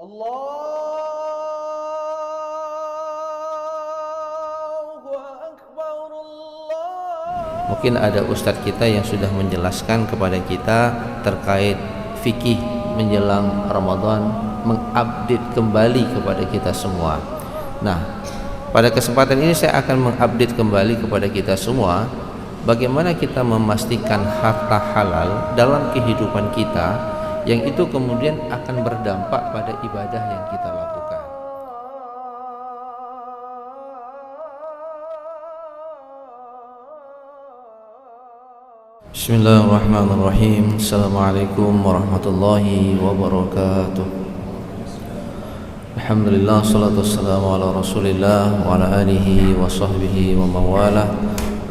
Allahu Akbar, Allah. Mungkin ada ustadz kita yang sudah menjelaskan kepada kita terkait fikih menjelang Ramadan, mengupdate kembali kepada kita semua. Nah, pada kesempatan ini saya akan mengupdate kembali kepada kita semua bagaimana kita memastikan harta halal dalam kehidupan kita, yang itu kemudian akan berdampak pada ibadah yang kita lakukan. Bismillahirrahmanirrahim. Assalamualaikum warahmatullahi wabarakatuh. Alhamdulillah, salatu wassalamu ala rasulillah wa ala alihi wa sahbihi wa mawalah.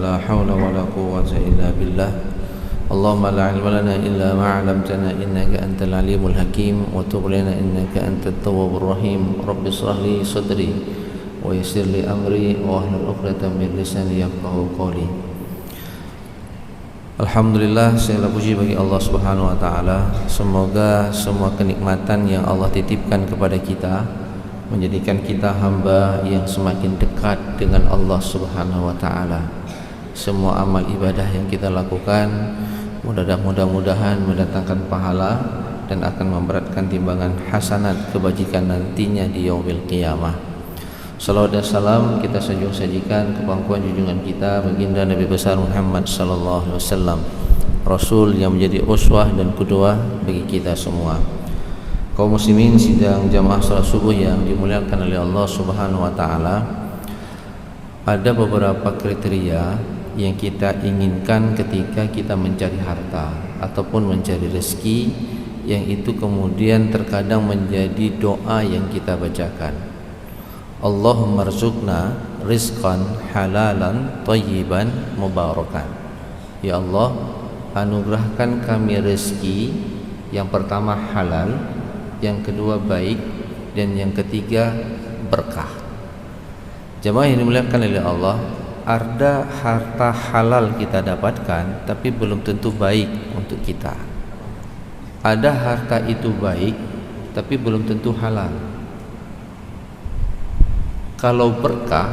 La hawla wa la quwwata illa billah. Allahumma la ilma lana illa ma 'allamtana innaka antal alimul hakim wa tub lana innaka antat tawwabur rahim. Rabbi shrah li sadri wa yassir li amri wa hlul 'uqdatam min lisani yafqahu qawli. Alhamdulillah, segala puji bagi Allah Subhanahu wa taala. Semoga semua kenikmatan yang Allah titipkan kepada kita menjadikan kita hamba yang semakin dekat dengan Allah Subhanahu wa taala. Semua amal ibadah yang kita lakukan mudah-mudahan mendatangkan pahala dan akan memberatkan timbangan hasanat kebajikan nantinya di yaumil qiyamah. Salawat dan salam kita sajikan ke pangkuan junjungan kita baginda Nabi besar Muhammad sallallahu alaihi wasallam, Rasul yang menjadi uswah dan qudwah bagi kita semua. Kaum muslimin sidang jamaah salat subuh yang dimuliakan oleh Allah Subhanahu wa taala, ada beberapa kriteria yang kita inginkan ketika kita mencari harta ataupun mencari rezeki, yang itu kemudian terkadang menjadi doa yang kita bacakan. Allahumma rzuqna rizqan halalan thayyiban mubarakan. Ya Allah, anugerahkan kami rezeki yang pertama halal, yang kedua baik, dan yang ketiga berkah. Jemaah yang dimuliakan oleh Allah, ada harta halal kita dapatkan tapi belum tentu baik untuk kita. Ada harta itu baik tapi belum tentu halal. Kalau berkah,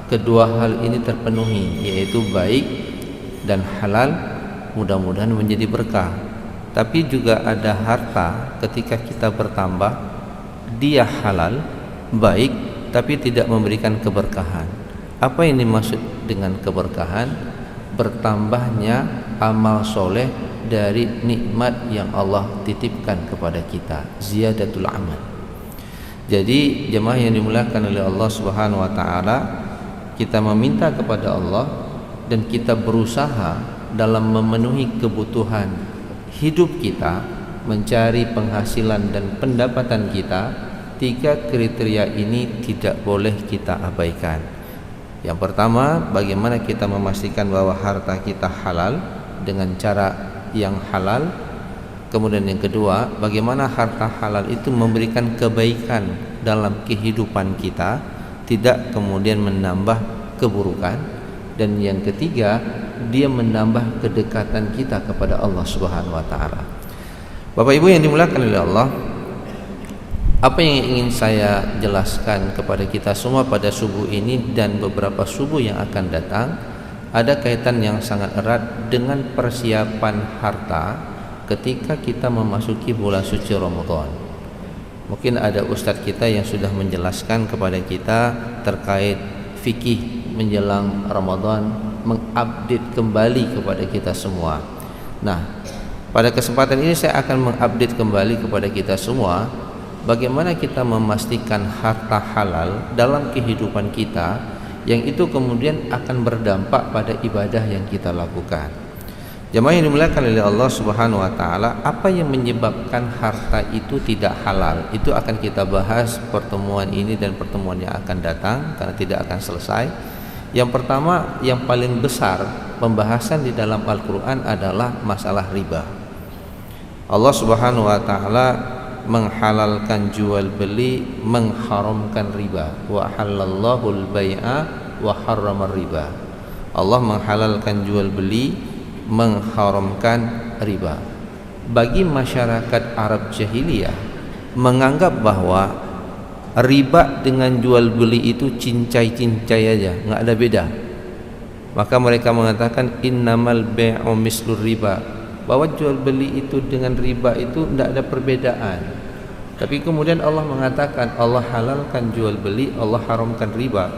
kedua hal ini terpenuhi, yaitu baik dan halal, mudah-mudahan menjadi berkah. Tapi juga ada harta ketika kita bertambah, dia halal, baik, tapi tidak memberikan keberkahan. Apa yang dimaksud dengan keberkahan? Bertambahnya amal soleh dari nikmat yang Allah titipkan kepada kita, ziyadatul amal. Jadi jemaah yang dimuliakan oleh Allah Subhanahu wa taala, kita meminta kepada Allah dan kita berusaha dalam memenuhi kebutuhan hidup kita, mencari penghasilan dan pendapatan kita. Tiga kriteria ini tidak boleh kita abaikan. Yang pertama, bagaimana kita memastikan bahwa harta kita halal dengan cara yang halal. Kemudian yang kedua, bagaimana harta halal itu memberikan kebaikan dalam kehidupan kita, tidak kemudian menambah keburukan. Dan yang ketiga, dia menambah kedekatan kita kepada Allah Subhanahu wa taala. Bapak Ibu yang dimuliakan oleh Allah, apa yang ingin saya jelaskan kepada kita semua pada subuh ini dan beberapa subuh yang akan datang, ada kaitan yang sangat erat dengan persiapan harta ketika kita memasuki bulan suci Ramadan. Mungkin ada ustadz kita yang sudah menjelaskan kepada kita terkait fikih menjelang Ramadan, mengupdate kembali kepada kita semua. Nah, pada kesempatan ini saya akan mengupdate kembali kepada kita semua bagaimana kita memastikan harta halal dalam kehidupan kita, yang itu kemudian akan berdampak pada ibadah yang kita lakukan. Jemaah yang dimuliakan oleh Allah Subhanahu wa taala, apa yang menyebabkan harta itu tidak halal? Itu akan kita bahas pertemuan ini dan pertemuan yang akan datang, karena tidak akan selesai. Yang pertama, yang paling besar pembahasan di dalam Al-Qur'an adalah masalah riba. Allah Subhanahu wa taala menghalalkan jual beli, mengharamkan riba. Wa halallahu al-bai'a wa harrama riba. Allah menghalalkan jual beli, mengharamkan riba. Bagi masyarakat Arab jahiliyah, menganggap bahwa riba dengan jual beli itu cincai-cincai aja, nggak ada beda. Maka mereka mengatakan innamal bai'u mislur riba, bahwa jual beli itu dengan riba itu tidak ada perbedaan. Tapi kemudian Allah mengatakan Allah halalkan jual beli, Allah haramkan riba.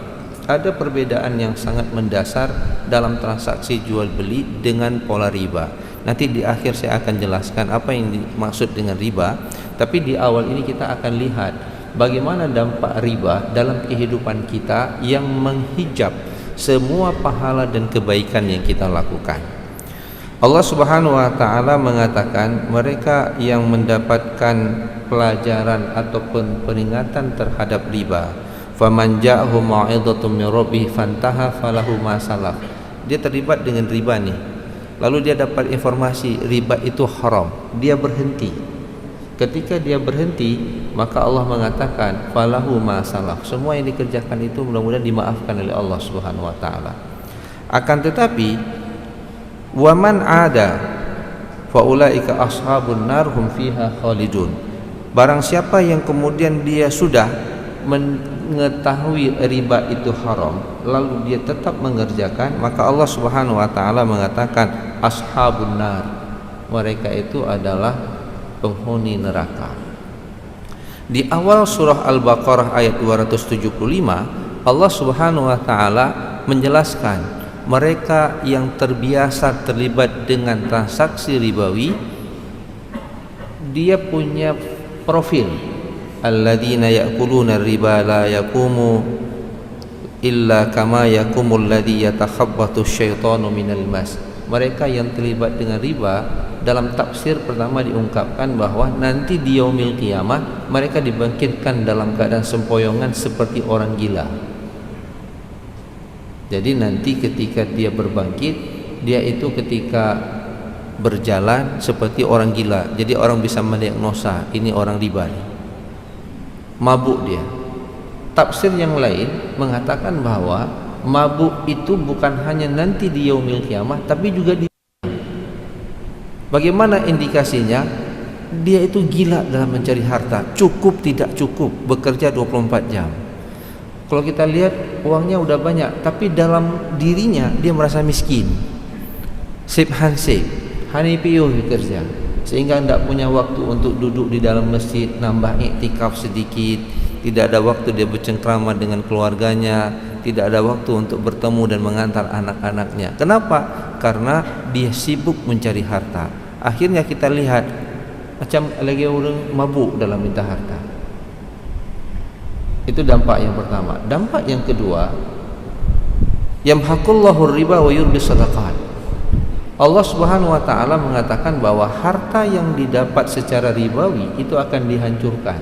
Ada perbedaan yang sangat mendasar dalam transaksi jual beli dengan pola riba. Nanti di akhir saya akan jelaskan apa yang dimaksud dengan riba. Tapi di awal ini kita akan lihat bagaimana dampak riba dalam kehidupan kita yang menghijab semua pahala dan kebaikan yang kita lakukan. Allah Subhanahu wa taala mengatakan mereka yang mendapatkan pelajaran ataupun peringatan terhadap riba, faman ja'ahu mau'izatun min rabbih fantaha falahu ma salaf. Dia terlibat dengan riba nih, lalu dia dapat informasi riba itu haram, dia berhenti. Ketika dia berhenti, maka Allah mengatakan falahu ma salaf, semua yang dikerjakan itu mudah-mudahan dimaafkan oleh Allah Subhanahu wa taala. Akan tetapi waman ada faulaika ashabun nar hum fiha khalidun. Barang siapa yang kemudian dia sudah mengetahui riba itu haram lalu dia tetap mengerjakan, maka Allah Subhanahu wa taala mengatakan ashabun nar, mereka itu adalah penghuni neraka. Di awal surah Al-Baqarah ayat 275 Allah Subhanahu wa taala menjelaskan mereka yang terbiasa terlibat dengan transaksi ribawi, dia punya profil. Alladzina ya'kuluna riba la yaqumu illa kama yaqumul ladzi yatakhabbathu syaitanu minal mas. Mereka yang terlibat dengan riba, dalam tafsir pertama diungkapkan bahwa nanti di yaumil qiyamah mereka dibangkitkan dalam keadaan sempoyongan seperti orang gila. Jadi nanti ketika dia berbangkit, dia itu ketika berjalan seperti orang gila. Jadi orang bisa mendiagnosa ini orang riba nih, mabuk dia. Tafsir yang lain mengatakan bahwa mabuk itu bukan hanya nanti di yaumil qiyamah, tapi juga di bagaimana indikasinya? Dia itu gila dalam mencari harta, cukup tidak cukup, bekerja 24 jam. Kalau kita lihat uangnya udah banyak, tapi dalam dirinya dia merasa miskin. Sip hansip, hani piuh bekerja, sehingga tidak punya waktu untuk duduk di dalam masjid, nambah iktikaf sedikit, tidak ada waktu dia bercengkrama dengan keluarganya, tidak ada waktu untuk bertemu dan mengantar anak-anaknya. Kenapa? Karena dia sibuk mencari harta. Akhirnya kita lihat macam lagi orang mabuk dalam minta harta. Itu dampak yang pertama. Dampak yang kedua, yamhaqullahu riba wa yurbi sadaqat. Allah Subhanahu wa taala mengatakan bahwa harta yang didapat secara ribawi itu akan dihancurkan.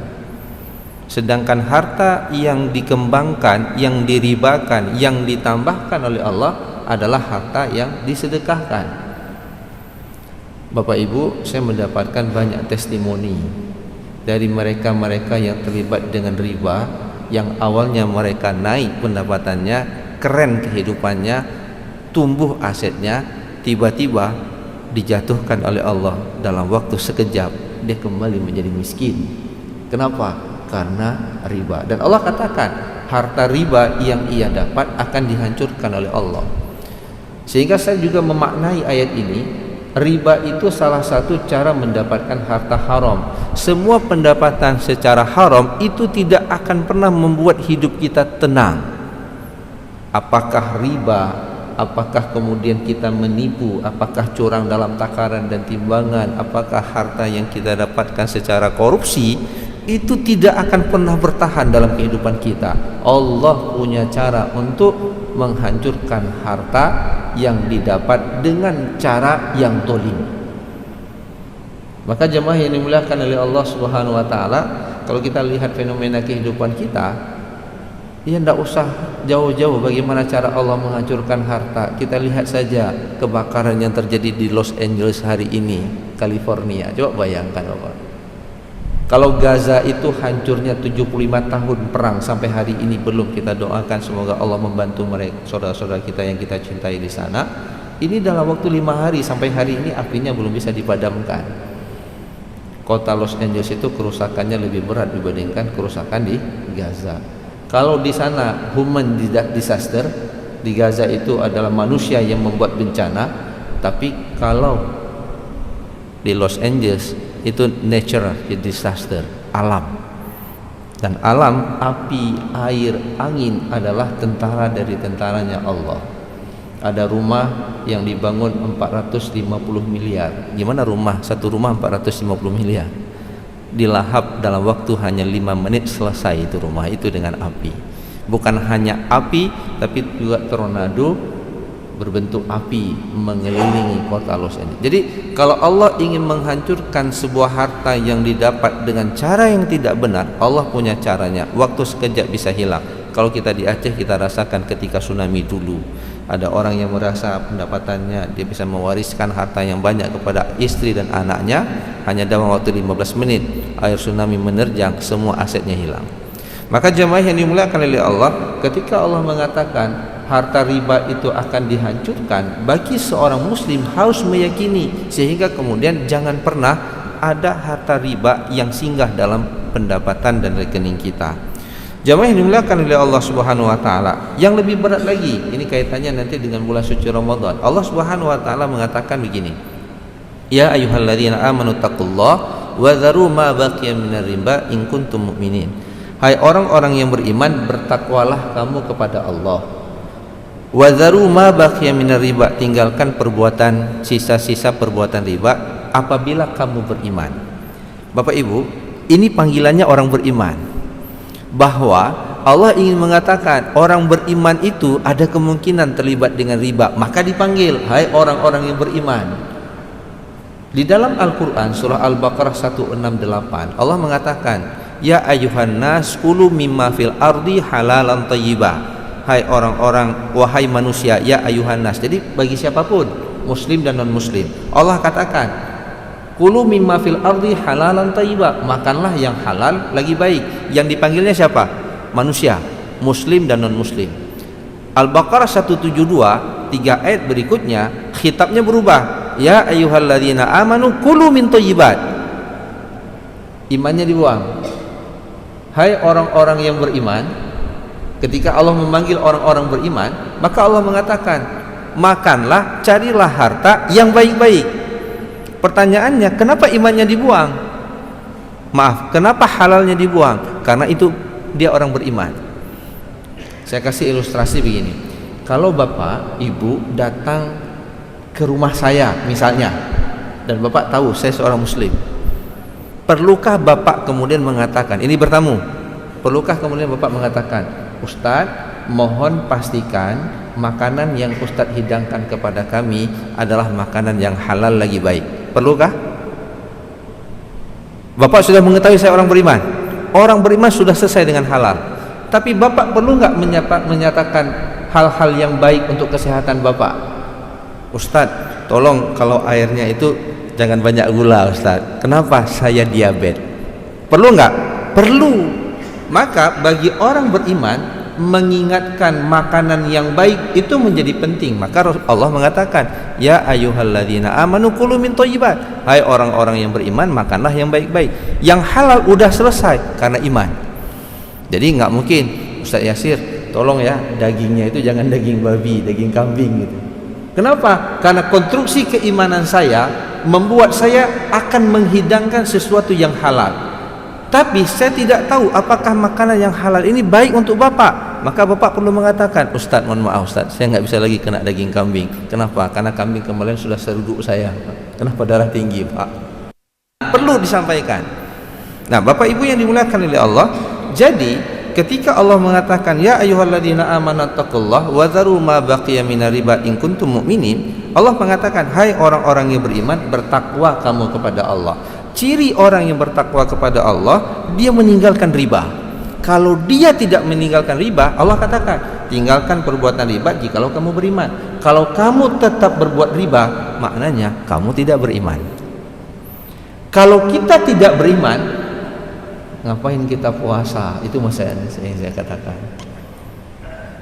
Sedangkan harta yang dikembangkan, yang diribakan, yang ditambahkan oleh Allah adalah harta yang disedekahkan. Bapak Ibu, saya mendapatkan banyak testimoni dari mereka-mereka yang terlibat dengan riba, yang awalnya mereka naik pendapatannya, keren kehidupannya, tumbuh asetnya, tiba-tiba dijatuhkan oleh Allah dalam waktu sekejap, dia kembali menjadi miskin. Kenapa? Karena riba. Dan Allah katakan harta riba yang ia dapat akan dihancurkan oleh Allah. Sehingga saya juga memaknai ayat ini, riba itu salah satu cara mendapatkan harta haram. Semua pendapatan secara haram itu tidak akan pernah membuat hidup kita tenang. Apakah riba, apakah kemudian kita menipu, apakah curang dalam takaran dan timbangan, apakah harta yang kita dapatkan secara korupsi, itu tidak akan pernah bertahan dalam kehidupan kita. Allah punya cara untuk menghancurkan harta yang didapat dengan cara yang tolim. Maka jemaah yang dimuliakan oleh Allah Subhanahu wa taala, kalau kita lihat fenomena kehidupan kita, ya tidak usah jauh-jauh bagaimana cara Allah menghancurkan harta. Kita lihat saja kebakaran yang terjadi di Los Angeles hari ini, California. Coba bayangkan Bapak. Kalau Gaza itu hancurnya 75 tahun perang sampai hari ini belum, kita doakan semoga Allah membantu mereka, saudara-saudara kita yang kita cintai di sana. Ini dalam waktu 5 hari sampai hari ini apinya belum bisa dipadamkan. kota Los Angeles itu kerusakannya lebih berat dibandingkan kerusakan di Gaza. Kalau di sana human disaster, di Gaza itu adalah manusia yang membuat bencana, tapi kalau di Los Angeles itu natural disaster, alam. Dan alam, api, air, angin adalah tentara dari tentaranya Allah. Ada rumah yang dibangun 450 miliar. Gimana rumah? Satu rumah 450 miliar. Dilahap dalam waktu hanya 5 menit selesai itu rumah itu dengan api. Bukan hanya api, tapi juga tornado berbentuk api mengelilingi kota Los Angeles. Jadi kalau Allah ingin menghancurkan sebuah harta yang didapat dengan cara yang tidak benar, Allah punya caranya. Waktu sekejap bisa hilang. Kalau kita di Aceh, kita rasakan ketika tsunami dulu, ada orang yang merasa pendapatannya dia bisa mewariskan harta yang banyak kepada istri dan anaknya, hanya dalam waktu 15 menit air tsunami menerjang, semua asetnya hilang. Maka jemaah yang dimuliakan oleh Allah, ketika Allah mengatakan harta riba itu akan dihancurkan, bagi seorang muslim harus meyakini, sehingga kemudian jangan pernah ada harta riba yang singgah dalam pendapatan dan rekening kita. Jamaah yang dimuliakan oleh Allah Subhanahu wa taala, yang lebih berat lagi, ini kaitannya nanti dengan bulan suci Ramadan. Allah Subhanahu wa taala mengatakan begini, ya ayyuhalladzina amanu taqullaha wa dzaru ma baqiya minar riba in kuntum mu'minin. Hai orang-orang yang beriman, bertakwalah kamu kepada Allah. Wa dzaru ma baqiya minar riba, tinggalkan perbuatan sisa-sisa perbuatan riba apabila kamu beriman. Bapak Ibu, ini panggilannya orang beriman, bahwa Allah ingin mengatakan orang beriman itu ada kemungkinan terlibat dengan riba, maka dipanggil, hai orang-orang yang beriman. Di dalam Al-Quran surah Al-Baqarah 168 Allah mengatakan, ya ayuhan nas kulu mimma fil ardi halalan thayyibah. Hai orang-orang, wahai manusia, ya ayuhan nas. Jadi bagi siapapun, muslim dan non muslim, Allah katakan kulu mimma fil ardi halalan thayyibah, makanlah yang halal lagi baik. Yang dipanggilnya siapa? Manusia, muslim dan non muslim. Al-Baqarah 172 3 ayat berikutnya khitabnya berubah, ya ayyuhalladzina amanu kulu min thayyibat. Imannya dibuang. Hai orang-orang yang beriman. Ketika Allah memanggil orang-orang beriman, maka Allah mengatakan, makanlah, carilah harta yang baik-baik. Pertanyaannya, kenapa imannya dibuang? Maaf, kenapa halalnya dibuang? Karena itu dia orang beriman. Saya kasih ilustrasi begini. Kalau bapak, ibu datang ke rumah saya misalnya, dan bapak tahu saya seorang muslim, perlukah bapak kemudian mengatakan, ini bertamu, perlukah kemudian bapak mengatakan, Ustadz, mohon pastikan makanan yang Ustadz hidangkan kepada kami adalah makanan yang halal lagi baik. Perlukah? Bapak sudah mengetahui saya orang beriman. Orang beriman sudah selesai dengan halal. Tapi bapak perlu nggak menyatakan hal-hal yang baik untuk kesehatan bapak? Ustadz, tolong kalau airnya itu jangan banyak gula Ustadz. Kenapa? Saya diabetes. Perlu nggak? Perlu. Maka bagi orang beriman, mengingatkan makanan yang baik itu menjadi penting. Maka Allah mengatakan, ya ayyuhalladzina amanu kulu min thayyibat. Hai orang-orang yang beriman, makanlah yang baik-baik. Yang halal udah selesai karena iman. Jadi nggak mungkin, Ustaz Yasir, tolong ya dagingnya itu jangan daging babi, daging kambing gitu. Kenapa? Karena konstruksi keimanan saya membuat saya akan menghidangkan sesuatu yang halal. Tapi saya tidak tahu apakah makanan yang halal ini baik untuk bapak. Maka bapak perlu mengatakan, Ustadz mohon maaf Ustadz, saya nggak bisa lagi kena daging kambing. Kenapa? Karena kambing kemarin sudah seruduk saya. Kenapa darah tinggi pak? Perlu disampaikan. Nah bapak ibu yang dimuliakan oleh Allah, jadi ketika Allah mengatakan ya ayyuhalladzina amanu taqullaha wa dzaru ma baqiya minar riba in kuntum mu'minin, Allah mengatakan hai orang-orang yang beriman, bertakwa kamu kepada Allah. Ciri orang yang bertakwa kepada Allah, dia meninggalkan riba. Kalau dia tidak meninggalkan riba, Allah katakan tinggalkan perbuatan riba jikalau kamu beriman. Kalau kamu tetap berbuat riba, maknanya kamu tidak beriman. Kalau kita tidak beriman, ngapain kita puasa? Itu masalah yang saya katakan.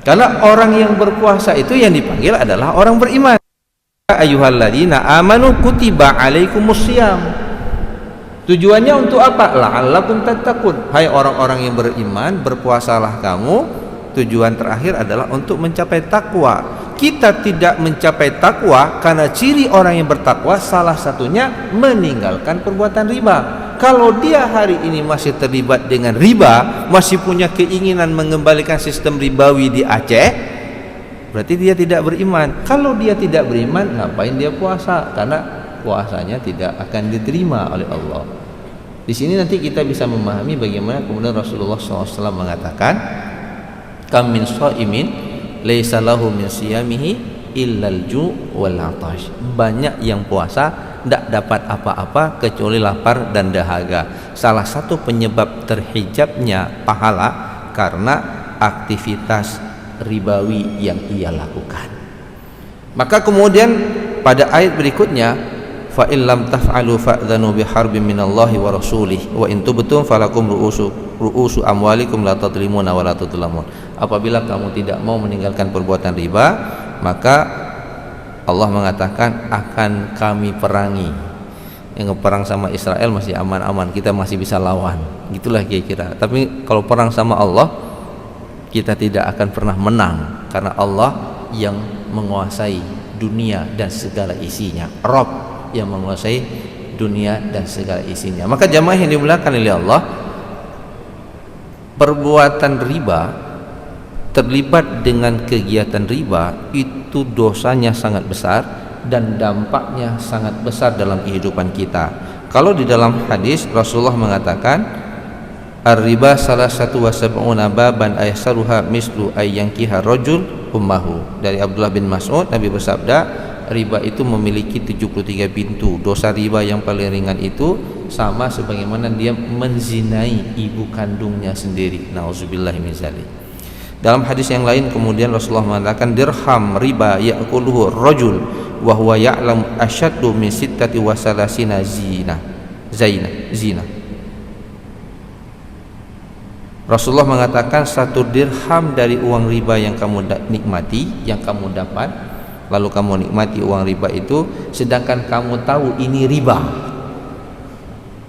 Karena orang yang berpuasa itu yang dipanggil adalah orang beriman. Ayyuhalladzina amanu kutiba alaikumusiyam. Tujuannya untuk apa? La'allakum tattaqun. Hai orang-orang yang beriman, berpuasalah kamu. Tujuan terakhir adalah untuk mencapai takwa. Kita tidak mencapai takwa karena ciri orang yang bertakwa salah satunya meninggalkan perbuatan riba. Kalau dia hari ini masih terlibat dengan riba, masih punya keinginan mengembalikan sistem ribawi di Aceh, berarti dia tidak beriman. Kalau dia tidak beriman, ngapain dia puasa? Karena puasanya tidak akan diterima oleh Allah. Di sini nanti kita bisa memahami bagaimana kemudian Rasulullah SAW mengatakan, kam min shaimin laisa lahu min siyamihi illal ju' wal 'atash. Banyak yang puasa tidak dapat apa-apa kecuali lapar dan dahaga. Salah satu penyebab terhijabnya pahala karena aktivitas ribawi yang ia lakukan. Maka kemudian pada ayat berikutnya, fa in lam taf'alu fa'dhanu biharbin minallahi wa rasulih wa in tubtum falakum ru'usu amwalikum la tadlimuna wa la tudlamun. Apabila kamu tidak mau meninggalkan perbuatan riba, maka Allah mengatakan akan kami perangi. Yang perang sama Israel masih aman-aman, kita masih bisa lawan, gitulah kira-kira. Tapi kalau perang sama Allah, kita tidak akan pernah menang, karena Allah yang menguasai dunia dan segala isinya, Rabb yang menguasai dunia dan segala isinya. Maka jamaah yang dimuliakan oleh Allah, perbuatan riba, terlibat dengan kegiatan riba, itu dosanya sangat besar dan dampaknya sangat besar dalam kehidupan kita. Kalau di dalam hadis Rasulullah mengatakan, ar-riba salah satu wa sab'una baban aysaruha mislu ayyankiha rajul ummahu. Dari Abdullah bin Mas'ud, Nabi bersabda, riba itu memiliki 73 pintu. Dosa riba yang paling ringan itu sama sebagaimana dia menzinai ibu kandungnya sendiri. Nauzubillahi min dzalik. Dalam hadis yang lain kemudian Rasulullah mengatakan, dirham riba ya'kuluhu rajul wa huwa ya'lam asyaddu min sittati wa salasina zina. Rasulullah mengatakan, satu dirham dari uang riba yang kamu nikmati, yang kamu dapat, lalu kamu nikmati uang riba itu, sedangkan kamu tahu ini riba,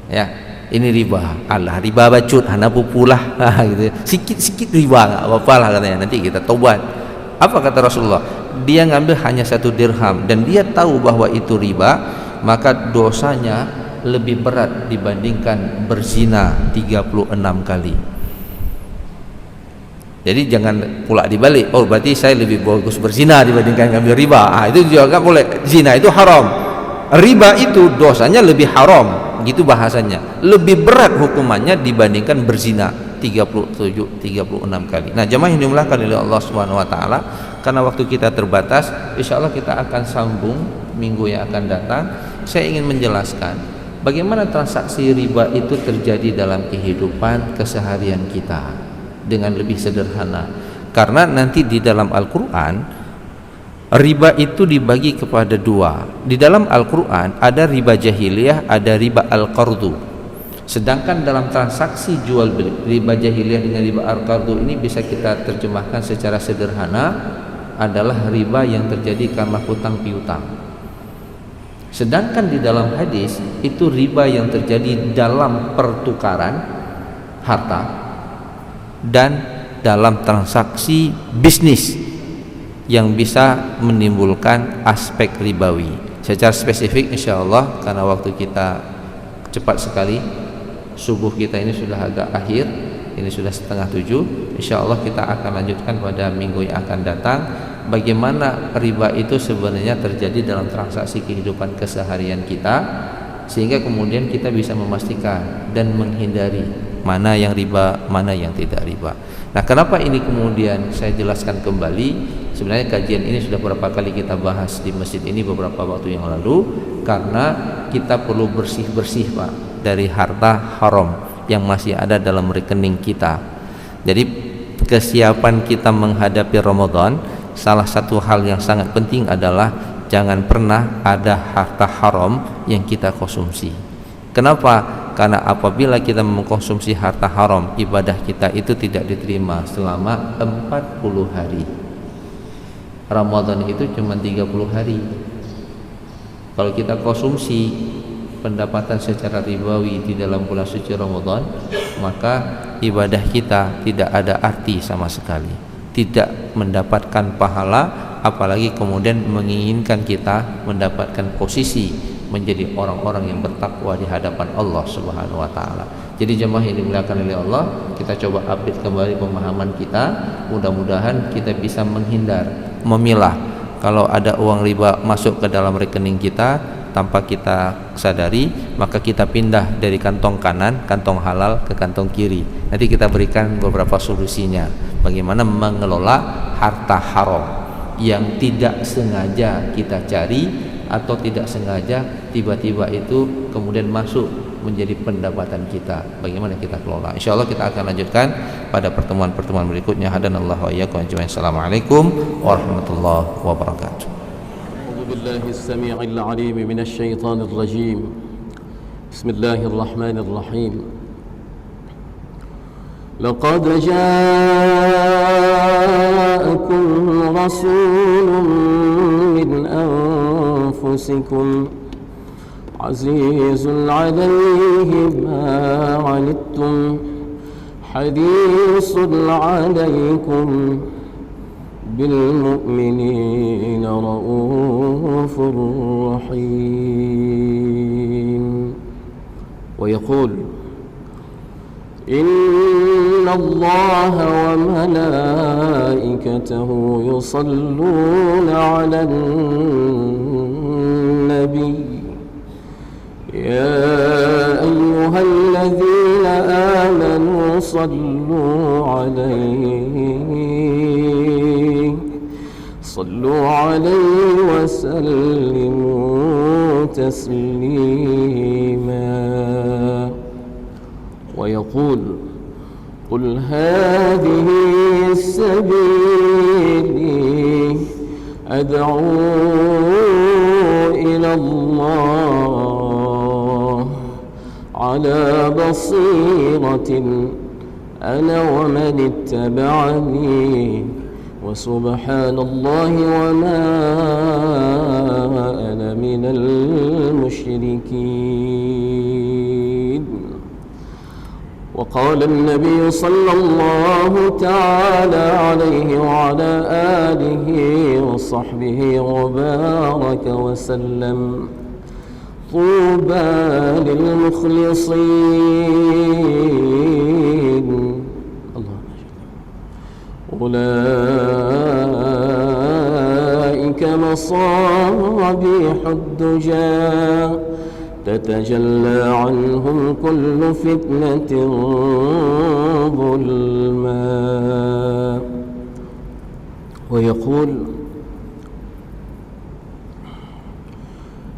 ya, ini riba, Allah riba bacut, hana pupulah, gitu. Sikit-sikit riba nggak apa-apa lah katanya, nanti kita tobat. Apa kata Rasulullah? Dia ngambil hanya satu dirham dan dia tahu bahwa itu riba, maka dosanya lebih berat dibandingkan berzina 36 kali. Jadi jangan pula dibalik, oh berarti saya lebih bagus berzina dibandingkan ngambil riba. Itu juga nggak boleh. Zina itu haram, riba itu dosanya lebih haram, gitu bahasanya, lebih berat hukumannya dibandingkan berzina 36 kali. Nah, jemaah yang dimuliakan oleh Allah Subhanahu wa taala, karena waktu kita terbatas, insyaallah kita akan sambung minggu yang akan datang. Saya ingin menjelaskan bagaimana transaksi riba itu terjadi dalam kehidupan keseharian kita dengan lebih sederhana. Karena nanti di dalam Al-Quran, riba itu dibagi kepada dua. Di dalam Al-Quran ada riba jahiliyah, ada riba al-qardu. Sedangkan dalam transaksi jual beli, riba jahiliyah dengan riba al-qardu ini bisa kita terjemahkan secara sederhana adalah riba yang terjadi karena hutang piutang. Sedangkan di dalam hadis itu riba yang terjadi dalam pertukaran harta dan dalam transaksi bisnis yang bisa menimbulkan aspek ribawi. Secara spesifik insyaallah, karena waktu kita cepat sekali, subuh kita ini sudah agak akhir, ini sudah 6:30. Insyaallah kita akan lanjutkan pada minggu yang akan datang, bagaimana riba itu sebenarnya terjadi dalam transaksi kehidupan keseharian kita, sehingga kemudian kita bisa memastikan dan menghindari mana yang riba, mana yang tidak riba. Nah, kenapa ini kemudian saya jelaskan kembali? Sebenarnya kajian ini sudah beberapa kali kita bahas di masjid ini beberapa waktu yang lalu, karena kita perlu bersih-bersih Pak dari harta haram yang masih ada dalam rekening kita. Jadi kesiapan kita menghadapi Ramadan, salah satu hal yang sangat penting adalah jangan pernah ada harta haram yang kita konsumsi. Kenapa? Karena apabila kita mengkonsumsi harta haram, ibadah kita itu tidak diterima selama 40 hari. Ramadan itu cuma 30 hari. Kalau kita konsumsi pendapatan secara ribawi di dalam bulan suci Ramadan, maka ibadah kita tidak ada arti sama sekali, tidak mendapatkan pahala, apalagi kemudian menginginkan kita mendapatkan posisi menjadi orang-orang yang bertakwa di hadapan Allah Subhanahu wa taala. Jadi jemaah yang dimuliakan oleh Allah, kita coba update kembali pemahaman kita, mudah-mudahan kita bisa menghindar, memilah kalau ada uang riba masuk ke dalam rekening kita tanpa kita sadari, maka kita pindah dari kantong kanan, kantong halal, ke kantong kiri. Nanti kita berikan beberapa solusinya, bagaimana mengelola harta haram yang tidak sengaja kita cari atau tidak sengaja tiba-tiba itu kemudian masuk menjadi pendapatan kita, bagaimana kita kelola. Insyaallah kita akan lanjutkan pada pertemuan-pertemuan berikutnya. Hadanallahu wa iyyakum ajmain. Assalamualaikum warahmatullahi wabarakatuh. أعوذ بالله السميع العليم من الشيطان الرجيم. بسم الله الرحمن الرحيم. لقد جاءكم رسول من أنفسكم عزيز عليه ما عنتم حريص عليكم بالمؤمنين رؤوف رحيم. ويقول إن الله وملائكته يصلون على النبي يا أيها الذين آمنوا صلوا عليه وسلموا تسليما. ويقول قل هذه سبيلي أدعو إلى الله على بصيرة أنا ومن اتبعني وسبحان الله وما أنا من المشركين. وقال النبي صلى الله تعالى عليه وعلى آله وصحبه وبارك وسلم طوبى للمخلصين أولئك مصابيح الدجى تتجلى عنهم كل فتنة ظلما. ويقول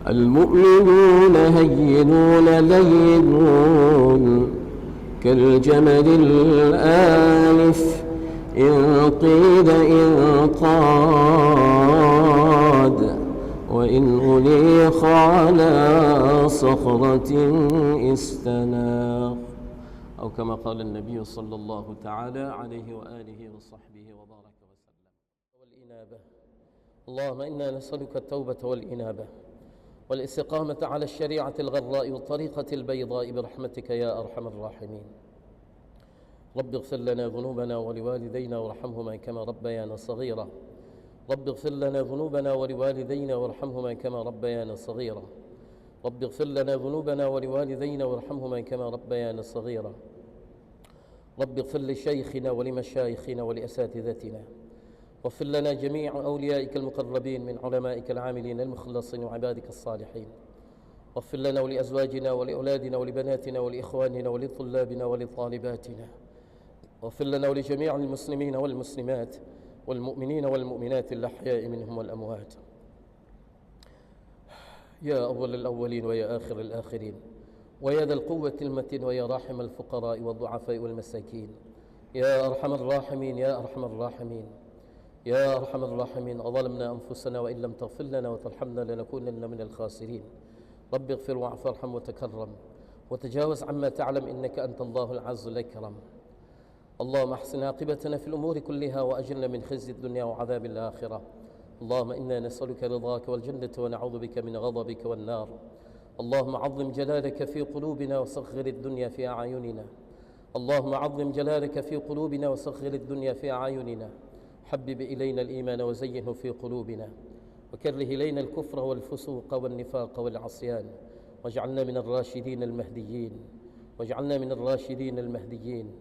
المؤمنون هينون لينون كالجمل الآنف إن قيل إن قاد وإن أليق على صخرة استناق أو كما قال النبي صلى الله تعالى عليه وآله وصحبه وبارك وسلم. والإنابة اللهم إنا نسألك التوبة والإنابة والاستقامة على الشريعة الغراء والطريقة البيضاء برحمتك يا أرحم الراحمين. رب اغفر لنا ذنوبنا ولوالدينا وارحمهما كما ربيانا صغيرا. رب اغفر لنا ذنوبنا ولوالدينا وارحمهما كما ربيانا صغيرا. رب اغفر لنا ذنوبنا ولوالدينا وارحمهما كما ربيانا صغيرا. رب اغفر لشيخنا ولمشايخنا ولأساتذتنا. واغفر لنا جميع أوليائك المقربين من علمائك العاملين المخلصين وعبادك الصالحين. واغفر لنا ولأزواجنا ولأولادنا ولبناتنا ولإخواننا ولطلابنا ولطالباتنا. واغفر لنا ولجميع المسلمين والمسلمات والمؤمنين والمؤمنات الأحياء منهم والأموات. يا أول الأولين ويا آخر الآخرين ويا ذا القوة المتين ويا راحم الفقراء والضعفاء والمساكين يا أرحم الراحمين يا أرحم الراحمين يا أرحم الراحمين. أظلمنا أنفسنا وإن لم تغفر لنا وترحمنا لنكونن من الخاسرين. رب اغفر واعف وارحم وتكرم وتجاوز عما تعلم إنك أنت الله العز الأكرم. اللهم احسن عاقبتنا في الأمور كلها وأجرنا من خزي الدنيا وعذاب الآخرة. اللهم إنا نسألك رضاك والجنة ونعوذ بك من غضبك والنار. اللهم عظم جلالك في قلوبنا وصغر الدنيا في أعيننا. اللهم عظم جلالك في قلوبنا وصغر الدنيا في أعيننا. حبب إلينا الإيمان وزينه في قلوبنا، وكره إلينا الكفر والفسوق والنفاق والعصيان، واجعلنا من الراشدين المهديين. واجعلنا من الراشدين المهديين.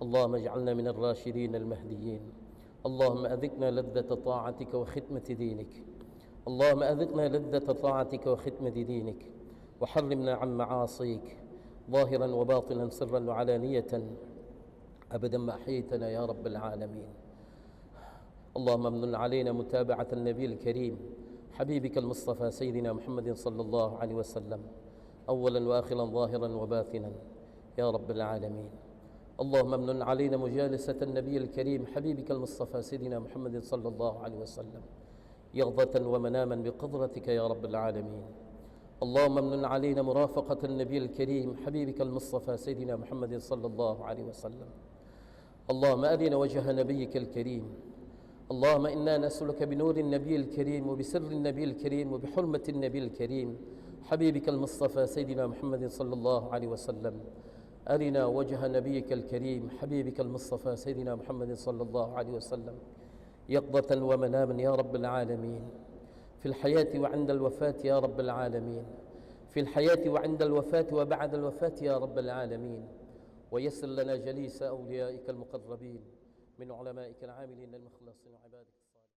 اللهم اجعلنا من الراشدين المهديين. اللهم أذقنا لذة طاعتك وختمة دينك. اللهم أذقنا لذة طاعتك وختمة دينك، وحرمنا عن معاصيك ظاهرا وباطنا سرا وعلانية أبدا ما أحييتنا يا رب العالمين. اللهم امن علينا متابعة النبي الكريم حبيبك المصطفى سيدنا محمد صلى الله عليه وسلم أولا وآخرا ظاهرا وباطنا يا رب العالمين. اللهم امن علينا مجالسة النبي الكريم حبيبك المصطفى سيدنا محمد صلى الله عليه وسلم يقظة ومناما بقدرتك يا رب العالمين. اللهم امن علينا مرافقة النبي الكريم حبيبك المصطفى سيدنا محمد صلى الله عليه وسلم. اللهم أرنا وجه نبيك الكريم. اللهم إنا نسألك بنور النبي الكريم وبسر النبي الكريم وبحرمة النبي الكريم حبيبك المصطفى سيدنا محمد صلى الله عليه وسلم، أرنا وجه نبيك الكريم حبيبك المصطفى سيدنا محمد صلى الله عليه وسلم يقظة ومناما يا رب العالمين، في الحياة وعند الوفاة يا رب العالمين، في الحياة وعند الوفاة وبعد الوفاة يا رب العالمين. ويسر لنا جليس أوليائك المقربين من علمائك العاملين المخلصين وعبادك